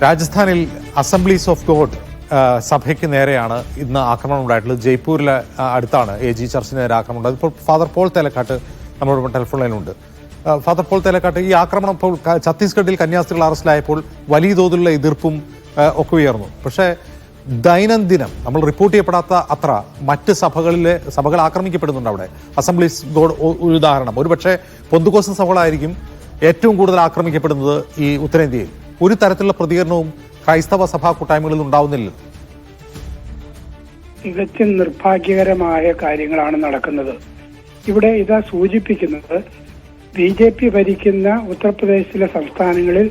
രാജസ്ഥാനിൽ assemblies of God സഭയ്ക്ക് നേരെയാണ് ഇന്ന് ആക്രമണം ഉണ്ടായിട്ടുള്ളത്. ജയ്പൂരിലെ അടുത്താണ് AG ചർച്ചിന് നേരെ ആക്രമണം ഉണ്ടായത്. ഇപ്പോൾ ഫാദർ പോൾ തേലക്കാട്ട് നമ്മളോട് ടെലിഫോൺ ലൈനുണ്ട്. ഫാദർ പോൾ തേലക്കാട്ട്, ഈ ആക്രമണം ഇപ്പോൾ ഛത്തീസ്ഗഡിൽ കന്യാസ്ത്രീകൾ അറസ്റ്റിലായപ്പോൾ വലിയ തോതിലുള്ള എതിർപ്പും ഒക്കെ ഉയർന്നു. പക്ഷേ ദൈനംദിനം നമ്മൾ റിപ്പോർട്ട് ചെയ്യപ്പെടാത്ത അത്ര മറ്റ് സഭകൾ ആക്രമിക്കപ്പെടുന്നുണ്ട്. അവിടെ അസംബ്ലീസ് ഗോഡ് ഒരു ഉദാഹരണം. ഒരുപക്ഷെ പൊന്തുകോസ് സഭകളായിരിക്കും ഏറ്റവും കൂടുതൽ ആക്രമിക്കപ്പെടുന്നത് ഈ ഉത്തരേന്ത്യയിൽ. ഒരു തരത്തിലുള്ള പ്രതികരണവും ക്രൈസ്തവ സഭാ കൂട്ടായ്മകളിൽ ഉണ്ടാവുന്നില്ല. തികച്ചും നിർഭാഗ്യകരമായ കാര്യങ്ങളാണ് നടക്കുന്നത്. ഇവിടെ ഇതാ സൂചിപ്പിക്കുന്നത്, BJP ഭരിക്കുന്ന ഉത്തർപ്രദേശിലെ സംസ്ഥാനങ്ങളിൽ,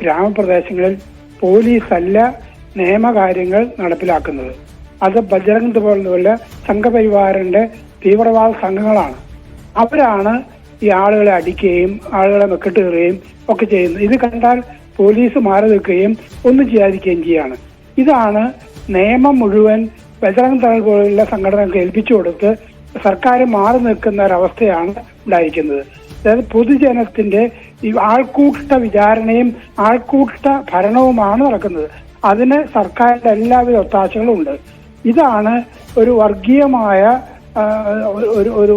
ഗ്രാമപ്രദേശങ്ങളിൽ പോലീസ് അല്ല നിയമകാര്യങ്ങൾ നടപ്പിലാക്കുന്നത്. അത് ബജ്രംഗ് പോലുള്ള സംഘപരിവാറിന്റെ തീവ്രവാദ സംഘങ്ങളാണ്. അവരാണ് ഈ ആളുകളെ അടിക്കുകയും ആളുകളെ മെക്കിട്ടുകയും ഒക്കെ ചെയ്യുന്നത്. ഇത് കണ്ടാൽ പോലീസ് മാറി നിൽക്കുകയും ഒന്നും ചെയ്യാതിരിക്കുകയും ചെയ്യാണ്. ഇതാണ് നിയമം മുഴുവൻ ബജ്രംഗ് ദൾ പോലുള്ള സംഘടനകൾക്ക് ഏൽപ്പിച്ചു കൊടുത്ത് സർക്കാർ മാറി നിൽക്കുന്ന ഒരവസ്ഥയാണ് ഉണ്ടായിരിക്കുന്നത്. അതായത് പൊതുജനത്തിന്റെ ഈ ആൾക്കൂട്ട വിചാരണയും ആൾക്കൂട്ട ഭരണവുമാണ് നടക്കുന്നത്. അതിന് സർക്കാരിന്റെ എല്ലാവിധ ഒത്താശകളും ഉണ്ട്. ഇതാണ് ഒരു വർഗീയമായ ഒരു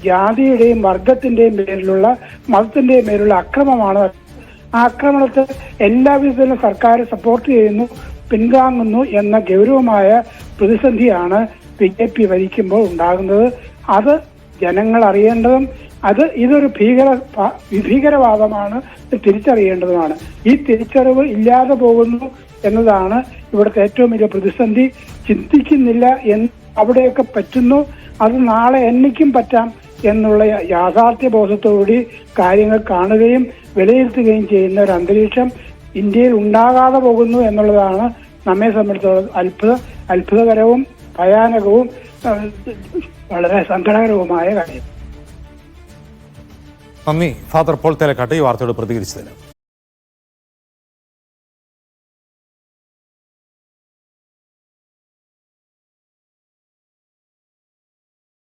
ജാതിയുടെയും വർഗത്തിന്റെയും പേരിലുള്ള മതത്തിന്റെയും പേരിലുള്ള അക്രമമാണ്. ആ ആക്രമണത്തെ എല്ലാവിധത്തിലും സർക്കാർ സപ്പോർട്ട് ചെയ്യുന്നു, പിൻതാങ്ങുന്നു എന്ന ഗൗരവമായ പ്രതിസന്ധിയാണ് BJP ഭരിക്കുമ്പോൾ ഉണ്ടാകുന്നത്. അത് ജനങ്ങൾ അറിയേണ്ടതും ഇതൊരു ഭീകരവാദമാണ് തിരിച്ചറിയേണ്ടതുമാണ്. ഈ തിരിച്ചറിവ് ഇല്ലാതെ പോകുന്നു എന്നതാണ് ഇവിടുത്തെ ഏറ്റവും വലിയ പ്രതിസന്ധി. ചിന്തിക്കുന്നില്ല എന്ന് അവിടെയൊക്കെ പറ്റുന്നു, അത് നാളെ എനിക്കും പറ്റാം എന്നുള്ള യാഥാർത്ഥ്യ ബോധത്തോടുകൂടി കാര്യങ്ങൾ കാണുകയും വിലയിരുത്തുകയും ചെയ്യുന്ന ഒരു അന്തരീക്ഷം ഇന്ത്യയിൽ ഉണ്ടാകാതെ പോകുന്നു എന്നുള്ളതാണ് നമ്മെ സംബന്ധിച്ചിടത്തോളം അത്ഭുതകരവും ഭയാനകവും വളരെ സങ്കടകരവുമായ കാര്യം. നന്ദി ഫാദർ പോൾ തേലക്കാട്ട് ഈ വാർത്തയോട് പ്രതികരിച്ചതിന്.